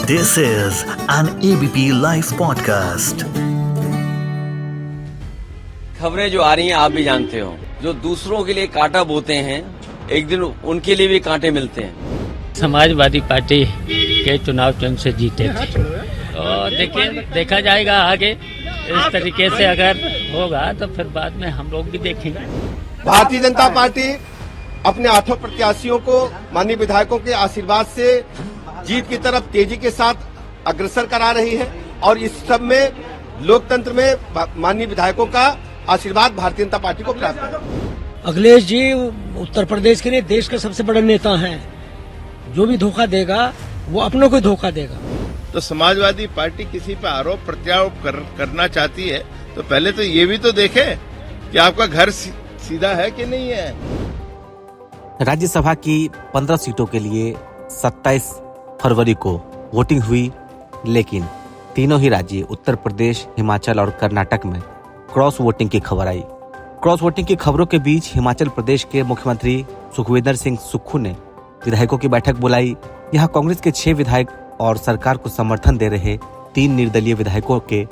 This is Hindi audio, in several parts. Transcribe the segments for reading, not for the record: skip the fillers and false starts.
This is an ABP Life podcast. खबरें जो आ रही हैं आप भी जानते हो, जो दूसरों के लिए कांटा बोते हैं एक दिन उनके लिए भी कांटे मिलते हैं। समाजवादी पार्टी के चुनाव चिन्ह से जीते थे और देखा जाएगा आगे इस तरीके से अगर होगा तो फिर बाद में हम लोग भी देखेंगे। भारतीय जनता पार्टी अपने आठों प्रत्याशियों को माननीय विधायकों के आशीर्वाद से जीत की तरफ तेजी के साथ अग्रसर करा रही है और इस सब में लोकतंत्र में माननीय विधायकों का आशीर्वाद भारतीय जनता पार्टी को प्राप्त है। अखिलेश जी उत्तर प्रदेश के लिए देश के सबसे बड़े नेता हैं। जो भी धोखा देगा वो अपनों को धोखा देगा। तो समाजवादी पार्टी किसी पर आरोप प्रत्यारोप करना चाहती है तो पहले तो ये भी तो देखे कि आपका घर सीधा है कि नहीं है। राज्यसभा की 15 सीटों के लिए 27 फरवरी को वोटिंग हुई, लेकिन तीनों ही राज्य उत्तर प्रदेश, हिमाचल और कर्नाटक में क्रॉस वोटिंग की खबर आई। क्रॉस वोटिंग की खबरों के बीच हिमाचल प्रदेश के मुख्यमंत्री सुखविंदर सिंह सुक्खू ने विधायकों की बैठक बुलाई। यहाँ कांग्रेस के 6 विधायक और सरकार को समर्थन दे रहे 3 निर्दलीय विधायकों के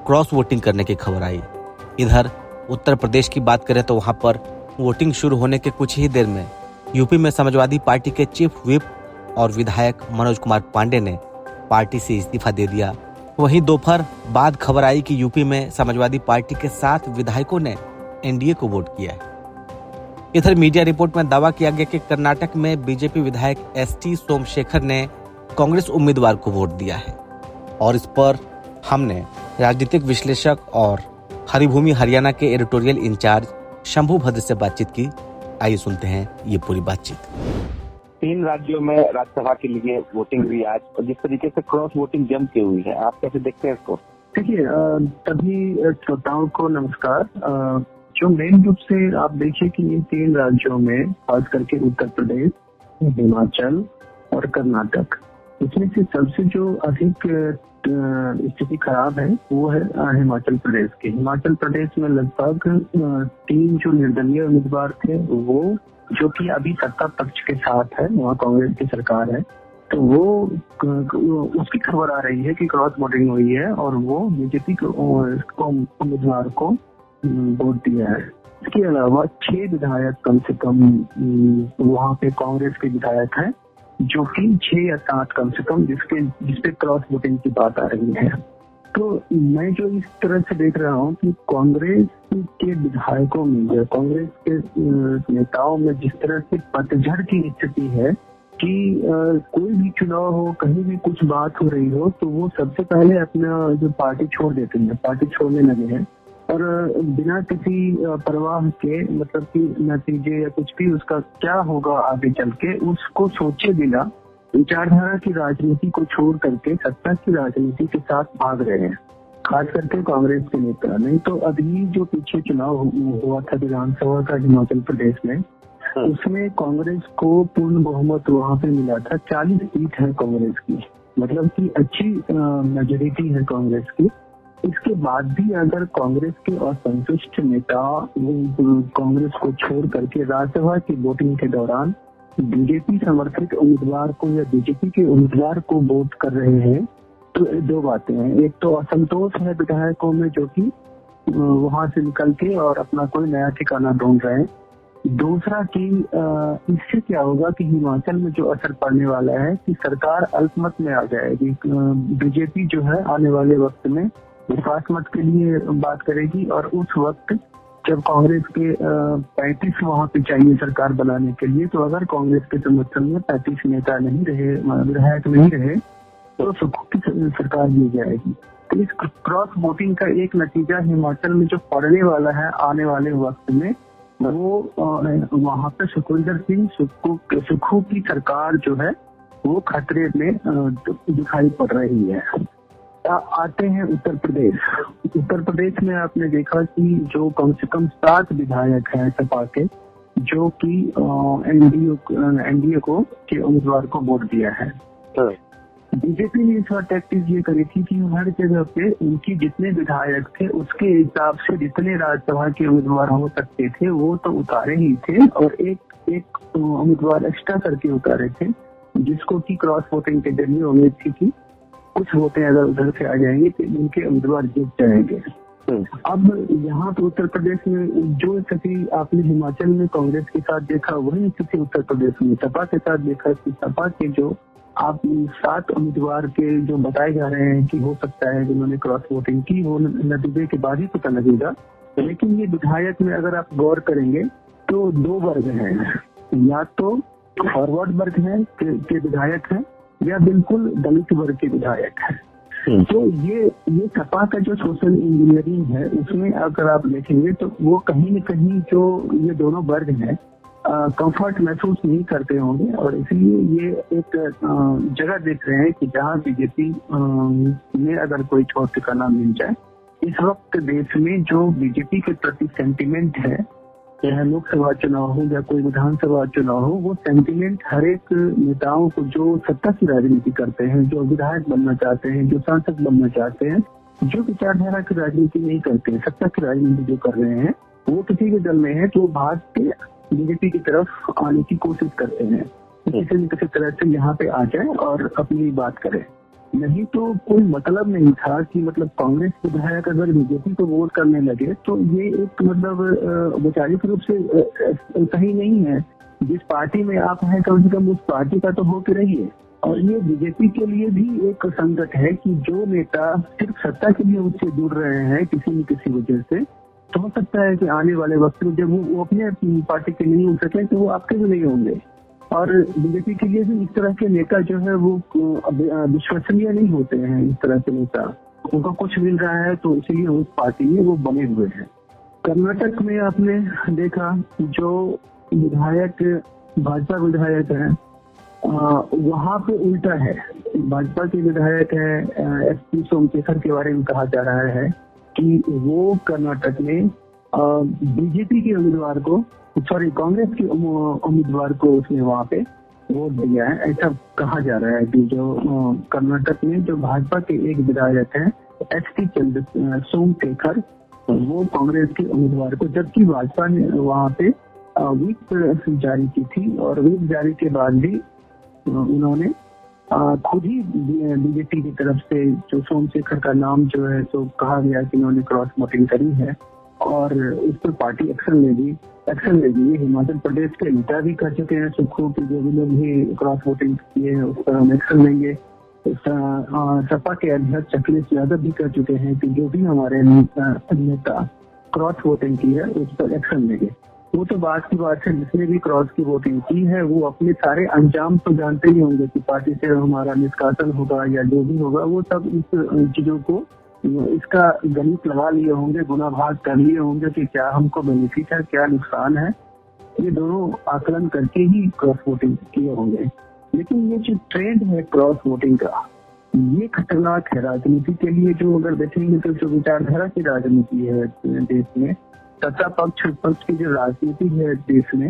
क्रॉस वोटिंग करने की खबर आई। इधर उत्तर प्रदेश की बात करें तो वहां पर वोटिंग शुरू होने के कुछ ही देर में यूपी में समाजवादी पार्टी के चीफ व्हिप और विधायक मनोज कुमार पांडे ने पार्टी से इस्तीफा दे दिया। वहीं दोपहर बाद खबर आई कि यूपी में समाजवादी पार्टी के 7 विधायकों ने एनडीए को वोट किया है। इधर मीडिया रिपोर्ट में दावा किया गया कि कर्नाटक में बीजेपी विधायक एसटी सोमशेखर ने कांग्रेस उम्मीदवार को वोट दिया है और इस पर हमने राजनीतिक विश्लेषक और हरिभूमि हरियाणा के एडिटोरियल इंचार्ज शंभू भद्र से बातचीत की। आइए सुनते हैं ये पूरी बातचीत। 3 राज्यों में राज्यसभा के लिए वोटिंग हुई आज और जिस तरीके से क्रॉस वोटिंग जम के हुई है, आप कैसे देखते हैं इसको? देखिए, सभी श्रोताओं को नमस्कार। जो मेन रूप से आप देखिए कि ये 3 राज्यों में खास करके उत्तर प्रदेश, हिमाचल और कर्नाटक, इसमें से सबसे जो अधिक स्थिति खराब है वो है हिमाचल प्रदेश की। हिमाचल प्रदेश में लगभग 3 जो निर्दलीय उम्मीदवार थे वो, जो कि अभी सत्ता पक्ष के साथ है, वहाँ कांग्रेस की सरकार है, तो वो उसकी खबर आ रही है कि क्रॉस वोटिंग हुई है और वो बीजेपी को उम्मीदवार को वोट दिया है। इसके अलावा 6 विधायक कम से कम वहाँ पे कांग्रेस के विधायक हैं, जो कि 6 या 7 कम से कम जिसपे क्रॉस वोटिंग की बात आ रही है। तो मैं जो इस तरह से देख रहा हूँ कि कांग्रेस के विधायकों में, कांग्रेस के नेताओं में जिस तरह से पतझड़ की स्थिति है कि कोई भी चुनाव हो, कहीं भी कुछ बात हो रही हो तो वो सबसे पहले अपना जो पार्टी छोड़ देते हैं, पार्टी छोड़ने लगे हैं और बिना किसी परवाह के, मतलब कि नतीजे या कुछ भी उसका क्या होगा आगे चल के, उसको सोचे बिना विचारधारा की राजनीति को छोड़ करके सत्ता की राजनीति के साथ भाग रहे हैं, खास करके कांग्रेस के नेता। नहीं तो अभी जो पीछे चुनाव हुआ था विधानसभा का हिमाचल प्रदेश में, उसमें कांग्रेस को पूर्ण बहुमत वहाँ पे मिला था। 40 सीट है कांग्रेस की, मतलब कि अच्छी मेजोरिटी है कांग्रेस की। इसके बाद भी अगर कांग्रेस के असंतुष्ट नेता कांग्रेस को छोड़ करके राज्यसभा की वोटिंग के दौरान बीजेपी समर्थित उम्मीदवार को या बीजेपी के उम्मीदवार को वोट कर रहे हैं, तो 2 बातें हैं। एक तो असंतोष है विधायकों में जो कि वहां से निकल के और अपना कोई नया ठिकाना ढूंढ रहे हैं। दूसरा कि इससे क्या होगा कि हिमाचल में जो असर पड़ने वाला है कि सरकार अल्पमत में आ जाएगी। बीजेपी जो है आने वाले वक्त में विश्वास मत के लिए बात करेगी और उस वक्त जब कांग्रेस के 35 वहाँ पे चाहिए सरकार बनाने के लिए, तो अगर कांग्रेस के समर्थन में 35 नेता नहीं रहे, विधायक नहीं रहे, तो सुक्खू की सरकार दी जाएगी। तो इस क्रॉस वोटिंग का एक नतीजा हिमाचल में जो पड़ने वाला है आने वाले वक्त में, वो वहाँ पे सुखविंदर सिंह सुक्खू की सरकार जो है वो खतरे में दिखाई पड़ रही है। आते हैं उत्तर प्रदेश। उत्तर प्रदेश में आपने देखा कि जो कम से कम 7 विधायक हैं सपा के, जो कि एनडीए को के उम्मीदवार को वोट दिया है। बीजेपी ने इस बार टैक्टिस ये करी थी कि हर जगह पे उनकी जितने विधायक थे उसके हिसाब से जितने राज्यसभा के उम्मीदवार हो सकते थे वो तो उतारे ही थे, और एक उम्मीदवार एक्स्ट्रा करके उतारे थे, जिसको की क्रॉस वोटिंग के जरिए उम्मीद थी कि कुछ वोटें अगर उधर से आ जाएंगी तो उनके उम्मीदवार जीत जाएंगे। अब यहाँ पे उत्तर प्रदेश में जो स्थिति आपने हिमाचल में कांग्रेस के साथ देखा, वही स्थिति उत्तर प्रदेश में सपा के साथ देखा कि सपा के जो आप 7 उम्मीदवार के जो बताए जा रहे हैं कि हो सकता है जिन्होंने क्रॉस वोटिंग की, वो नतीजे के बाद ही पता लगेगा। लेकिन ये विधायक में अगर आप गौर करेंगे तो 2 वर्ग हैं, या तो फॉरवर्ड वर्ग है के विधायक हैं या बिल्कुल दलित वर्ग के विधायक हैं। तो ये सपा का जो सोशल इंजीनियरिंग है उसमें अगर आप देखेंगे तो वो कहीं न कहीं जो ये दोनों वर्ग हैं कंफर्ट महसूस नहीं करते होंगे, और इसलिए ये एक जगह देख रहे हैं कि जहां बीजेपी में अगर कोई छोर ठिकाना मिल जाए। इस वक्त देश में जो बीजेपी के प्रति सेंटिमेंट है, चाहे लोकसभा चुनाव हो या कोई विधानसभा चुनाव हो, वो सेंटिमेंट हर एक नेताओं को जो सत्ता की राजनीति करते हैं, जो विधायक बनना चाहते हैं, जो सांसद बनना चाहते हैं, जो विचारधारा की राजनीति नहीं करते हैं, सत्ता की राजनीति जो कर रहे हैं, वो किसी के दल में है तो भाग के बीजेपी की तरफ आने की कोशिश करते हैं, किसी न किसी तरह से यहाँ पे आ जाए और अपनी बात करें। नहीं तो कोई मतलब नहीं था कि मतलब कांग्रेस विधायक अगर बीजेपी को वोट करने लगे तो ये एक मतलब वैचारिक रूप से सही नहीं है। जिस पार्टी में आप हैं कम से कम उस पार्टी का तो हो के रहिए। और ये बीजेपी के लिए भी एक संकट है कि जो नेता सिर्फ सत्ता के लिए उससे जुड़ रहे हैं किसी न किसी वजह से, तो हो सकता है कि आने वाले वक्त में जब वो अपने पार्टी के नहीं हो सके तो वो आपके भी नहीं होंगे। और बीजेपी के लिए भी इस तरह के नेता जो है वो विश्वसनीय नहीं होते हैं। इस तरह के नेता उनको कुछ मिल रहा है तो इसलिए उस पार्टी में वो बने हुए हैं। कर्नाटक में आपने देखा जो विधायक भाजपा विधायक है वहाँ पे उल्टा है। भाजपा के विधायक है एसपी सोमशेखर के बारे में कहा जा रहा है कि वो कर्नाटक में बीजेपी के उम्मीदवार को कांग्रेस के उम्मीदवार को उसने वहाँ पे वोट दिया है, ऐसा कहा जा रहा है कि जो कर्नाटक में जो भाजपा के एक विधायक हैं एसपी सोमशेखर, वो कांग्रेस के उम्मीदवार को, जबकि भाजपा ने वहाँ पे व्हिप जारी की थी और व्हिप जारी के बाद भी उन्होंने खुद ही बीजेपी की तरफ से जो सोमशेखर का नाम जो है तो कहा गया कि उन्होंने क्रॉस वोटिंग करी है और उस पर पार्टी एक्शन लेगी। हिमाचल प्रदेश के नेता भी कर चुके हैं सुखो की जो भी लोग भी क्रॉस वोटिंग किए हैं उस पर हम एक्शन लेंगे। सपा के अध्यक्ष अखिलेश यादव भी कर चुके हैं कि जो भी हमारे नेता क्रॉस वोटिंग की है उस पर एक्शन लेंगे। वो तो बात की बात है, जिसने भी क्रॉस की वोटिंग की है वो अपने सारे अंजाम तो जानते ही होंगे कि पार्टी से हमारा निष्कासन होगा या जो भी होगा, वो सब इस चीजों को इसका गणित लगा लिए होंगे, गुना भाग कर लिए होंगे कि क्या हमको बेनिफिट है क्या नुकसान है, ये दोनों आकलन करके ही क्रॉस वोटिंग किए होंगे। लेकिन ये जो ट्रेंड है क्रॉस वोटिंग का, ये खतरनाक है राजनीति के लिए। जो अगर देखेंगे तो जो विचारधारा की राजनीति है देश में, सत्ता पक्ष विपक्ष की जो राजनीति है देश में,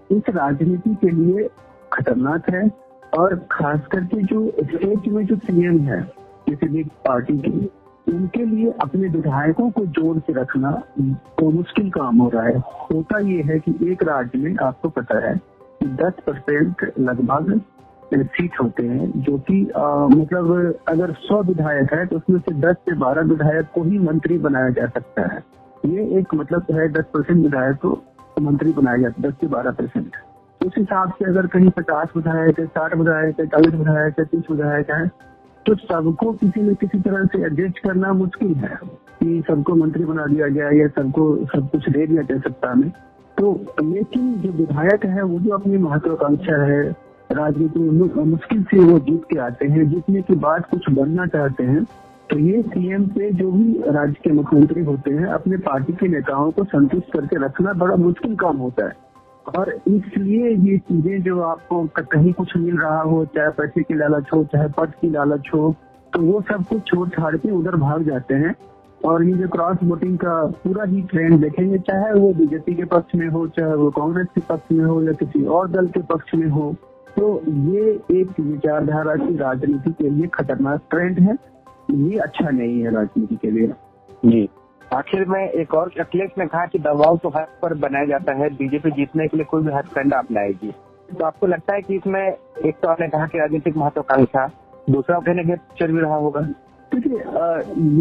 इस राजनीति के लिए खतरनाक है। और खास करके जो स्टेट में जो सीएम है किसी भी पार्टी की, उनके लिए अपने विधायकों को जोड़ के रखना तो मुश्किल काम हो रहा है। होता ये है कि एक राज्य में आपको पता है कि 10% लगभग सीट होते हैं, जो कि मतलब अगर 100 विधायक है तो उसमें से 10 से 12 विधायक को ही मंत्री बनाया जा सकता है। ये एक मतलब है 10% विधायक को मंत्री बनाया जाता है, 10 से 12%। उस हिसाब से अगर कहीं 50 विधायक है, 60 विधायक है, 40 विधायक है, 30 विधायक है, तो सबको किसी न किसी तरह से एडजस्ट करना मुश्किल है कि सबको मंत्री बना दिया जाए या सबको सब कुछ दे दिया जाए सत्ता में। तो लेकिन जो विधायक है वो जो अपनी महत्वाकांक्षा है राजनीति में, मुश्किल से वो जीत के आते हैं, जीतने के बाद कुछ बनना चाहते हैं। तो ये सीएम पे जो भी राज्य के मुख्यमंत्री होते हैं अपने पार्टी के नेताओं को संतुष्ट करके रखना बड़ा मुश्किल काम होता है। और इसलिए ये चीजें जो आपको कहीं कुछ मिल रहा हो, चाहे पैसे की लालच हो, चाहे पद की लालच हो, तो वो सब कुछ छोड़ छाड़ के उधर भाग जाते हैं। और ये जो क्रॉस वोटिंग का पूरा ही ट्रेंड देखेंगे, चाहे वो बीजेपी के पक्ष में हो, चाहे वो कांग्रेस के पक्ष में हो या किसी और दल के पक्ष में हो, तो ये एक विचारधारा की राजनीति के लिए खतरनाक ट्रेंड है। ये अच्छा नहीं है राजनीति के लिए। जी, आखिर में एक और अखिलेश ने कहा कि दबाव तो हर पर बनाया जाता है, बीजेपी जीतने के लिए कोई भी हथकंडा अपनाएगी। तो आपको लगता है कि इसमें एक तो आपने कहा कि राजनीतिक महत्वाकांक्षा, दूसरा कहने चल भी रहा होगा। देखिए,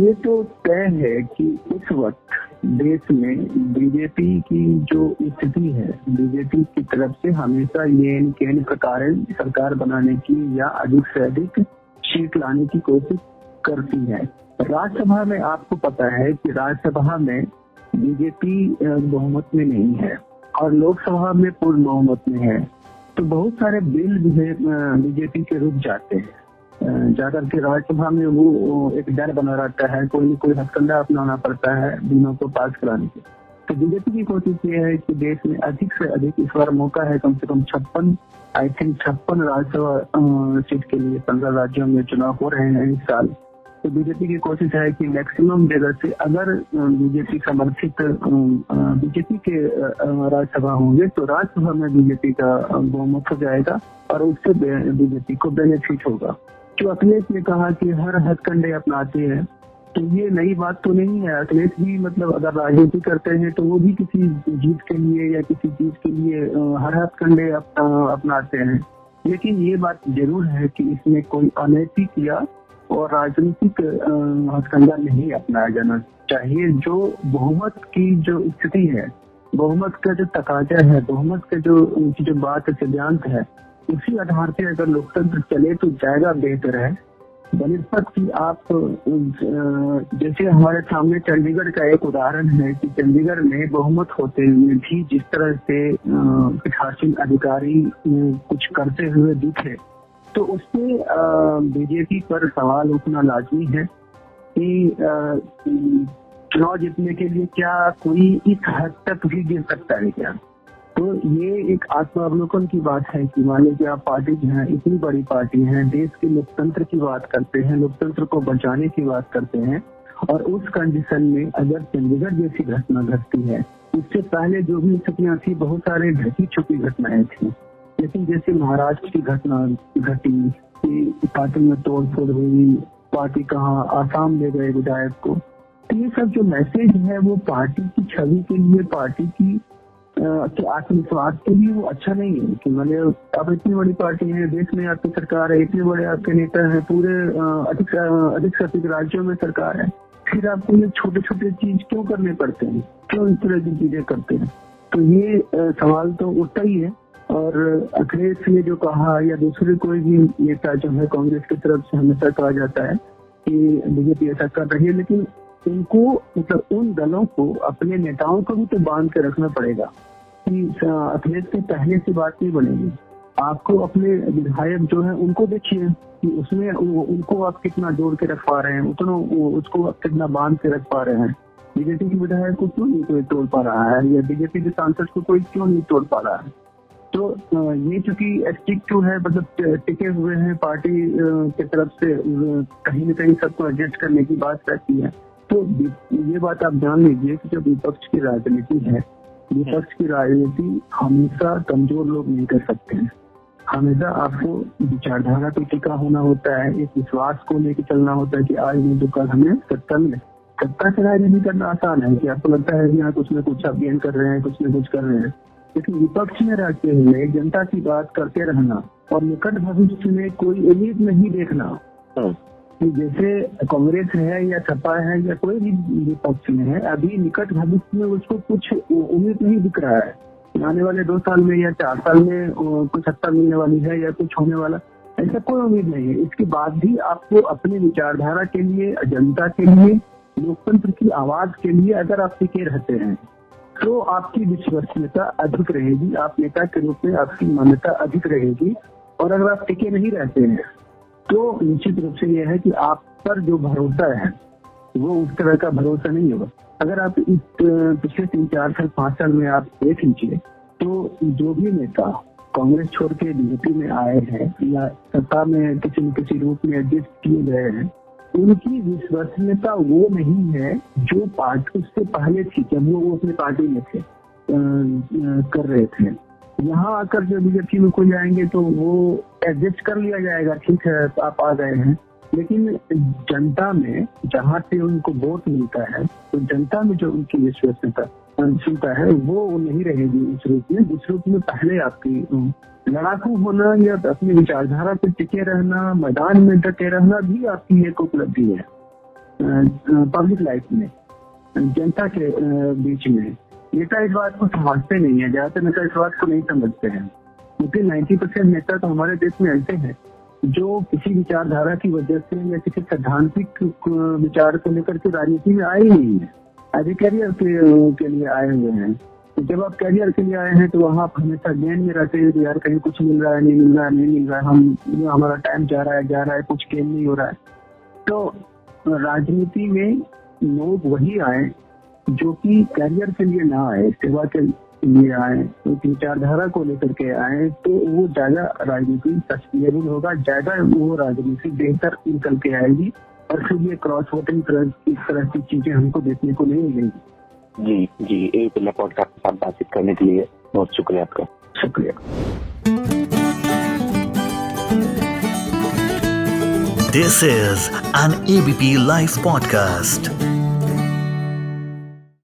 ये तो तय है कि इस वक्त देश में बीजेपी की जो स्थिति है, बीजेपी की तरफ से हमेशा ये केंद्र प्रकार सरकार बनाने की या अधिक से अधिक सीट लाने की कोशिश करती है। राज्यसभा में आपको पता है कि राज्यसभा में बीजेपी बहुमत में नहीं है और लोकसभा में पूर्ण बहुमत में है, तो बहुत सारे बिल बीजेपी के रुक जाते हैं। जाकर के राज्यसभा में वो एक डर बना रहता है, कोई न कोई हथकंडा अपनाना पड़ता है बिलों को पास कराने के। तो बीजेपी की कोशिश ये है कि देश में अधिक से अधिक, इस बार मौका है कम से कम 56 राज्यसभा सीट के लिए 15 राज्यों में चुनाव हो रहे हैं इस साल। तो बीजेपी की कोशिश है कि मैक्सिमम जगह से अगर बीजेपी समर्थित बीजेपी के राज्यसभा होंगे तो राज्यसभा में बीजेपी का बहुमत हो जाएगा और उससे बीजेपी को बेनिफिट होगा। जो अखिलेश ने कहा कि हर हथकंडे अपनाते हैं, तो ये नई बात तो नहीं है। अखिलेश भी मतलब अगर राजनीति करते हैं तो वो भी किसी जीत के लिए या किसी चीज के लिए हर हथकंडे अपनाते हैं, लेकिन ये बात जरूर है कि इसमें कोई अनैतिक या और राजनीतिक हथकंडा नहीं अपनाया जाना चाहिए। जो बहुमत की जो स्थिति है, बहुमत का जो तकाजा है, बहुमत का जो बात है, सिद्धांत है, उसी आधार पे अगर लोकतंत्र चले तो ज्यादा बेहतर है। बनिस्बत की आप जैसे हमारे सामने चंडीगढ़ का एक उदाहरण है कि चंडीगढ़ में बहुमत होते हुए भी जिस तरह से पीठासीन अधिकारी कुछ करते हुए दिखे, तो उससे बीजेपी पर सवाल उठना लाजमी है कि चुनाव जीतने के लिए क्या कोई इस हद तक भी गिर सकता है क्या। तो ये एक आत्मावलोकन की बात है कि मान लीजिए आप पार्टी जो है, इतनी बड़ी पार्टी है, देश के लोकतंत्र की बात करते हैं, लोकतंत्र को बचाने की बात करते हैं, और उस कंडीशन में अगर चंडीगढ़ जैसी घटना घटती है, इससे पहले जो भी स्थितियां थी बहुत सारे ढकी छुपी घटनाएं थी, लेकिन जैसे महाराष्ट्र की घटना घटी कि पार्टी में तोड़फोड़ हुई, पार्टी कहाँ आसाम ले गए विधायक को, तो ये सब जो मैसेज है वो पार्टी की छवि के लिए, पार्टी की आत्मविश्वास के लिए वो अच्छा नहीं है। कि मतलब आप इतनी बड़ी पार्टी है, देश में आपकी सरकार है, इतने बड़े आपके नेता है, पूरे अधिक से अधिक राज्यों में सरकार है, फिर आपको ये छोटे छोटे चीज क्यों करने पड़ते हैं, क्यों इस तरह की चीजें करते हैं। तो ये सवाल तो उठता ही है। और अखिलेश ने जो कहा या दूसरे कोई भी नेता जो है कांग्रेस की तरफ से हमेशा कहा जाता है कि बीजेपी ऐसा कर रही है, लेकिन उनको मतलब उन दलों को, अपने नेताओं को भी तो बांध के रखना पड़ेगा कि अखिलेश के पहले से बात नहीं बनेगी। आपको अपने विधायक जो है उनको देखिए कि उसमें उनको आप कितना जोड़ के रख पा रहे हैं, उतना उसको आप कितना बांध के रख पा रहे हैं। बीजेपी के विधायक को क्यों नहीं कोई तोड़ पा रहा है, या बीजेपी के सांसद को कोई क्यों नहीं तोड़ पा रहा है। तो ये चूंकि स्टिक टू है, मतलब टिके हुए हैं पार्टी की तरफ से, कहीं न कहीं सबको एडजस्ट करने की बात रहती है। तो ये बात आप जान लीजिए कि जो विपक्ष की राजनीति है, विपक्ष की राजनीति हमेशा कमजोर लोग नहीं कर सकते हैं। हमेशा आपको विचारधारा पे टिका होना होता है, एक विश्वास को लेकर चलना होता है कि आज नहीं तो कल हमें सत्ता मिले। सत्ता से राजनीति करना आसान है कि आपको लगता है कि यहाँ कुछ न कुछ अभियान कर रहे हैं, कुछ न कुछ कर रहे हैं, लेकिन विपक्ष में रहते हुए जनता की बात करते रहना और निकट भविष्य में कोई उम्मीद नहीं देखना। जैसे कांग्रेस है या सपा है या कोई भी विपक्ष में है, अभी निकट भविष्य में उसको कुछ उम्मीद नहीं दिख रहा है, आने वाले 2 साल में या 4 साल में कुछ सत्ता मिलने वाली है या कुछ होने वाला, ऐसा कोई उम्मीद नहीं है। इसके बाद भी आपको अपनी विचारधारा के लिए, जनता के लिए, लोकतंत्र की आवाज के लिए अगर आप टिके रहते हैं तो आपकी विश्वसनीयता अधिक रहेगी, आप नेता के रूप में आपकी मान्यता अधिक रहेगी। और अगर आप टिके नहीं रहते हैं तो निश्चित रूप से यह है कि आप पर जो भरोसा है वो उस तरह का भरोसा नहीं होगा। अगर आप इस पिछले 3, 4 साल, 5 साल में आप देख लीजिए तो जो भी नेता कांग्रेस छोड़ के बीजेपी में आए हैं या सत्ता में किसी न किसी रूप में एडजस्ट किए गए हैं, उनकी विश्वसनीयता वो नहीं है जो पार्टी उससे पहले थी, जब वो अपनी पार्टी में थे, कर रहे थे। यहाँ आकर जब बीजेपी में कोई जाएंगे तो वो एडजस्ट कर लिया जाएगा, ठीक है आप आ गए हैं, लेकिन जनता में जहाँ से उनको वोट मिलता है तो जनता में जो उनकी विश्वसनीयता सुनता है वो नहीं रहेगी उस रूप में जिस रूप में पहले आपकी लड़ाकू होना या अपनी विचारधारा पे टिके रहना, मैदान में डटे रहना भी आपकी एक उपलब्धि है पब्लिक लाइफ में, जनता के बीच में। नेता इस बात को समझते नहीं है, ज्यादातर नेता इस बात को नहीं समझते हैं, क्योंकि 90% नेता तो हमारे देश में ऐसे हैं जो किसी विचारधारा की वजह से या किसी सैद्धांतिक विचार को लेकर के राजनीति में आए ही नहीं है, एज कैरियर के लिए आए हुए हैं। तो जब आप कैरियर के लिए आए हैं तो वहाँ आप हमेशा गेन में रहते हैं, यार कहीं कुछ मिल रहा है, नहीं मिल रहा है, नहीं मिल रहा है, हमारा टाइम जा रहा है, कुछ गेन नहीं हो रहा है। तो राजनीति में लोग वही आए जो कि कैरियर के लिए ना आए, सेवा के लिए आए, तो विचारधारा को लेकर के आए, तो वो ज्यादा राजनीति सस्टेनेबल होगा, ज्यादा वो राजनीति बेहतर निकल के आएगी और फिर ये क्रॉस वोटिंग इस तरह की चीजें हमको देखने को नहीं मिलेंगी। जी एक पॉडकास्ट के साथ बातचीत करने के लिए बहुत शुक्रिया आपका। शुक्रिया। This is an ABP Life podcast.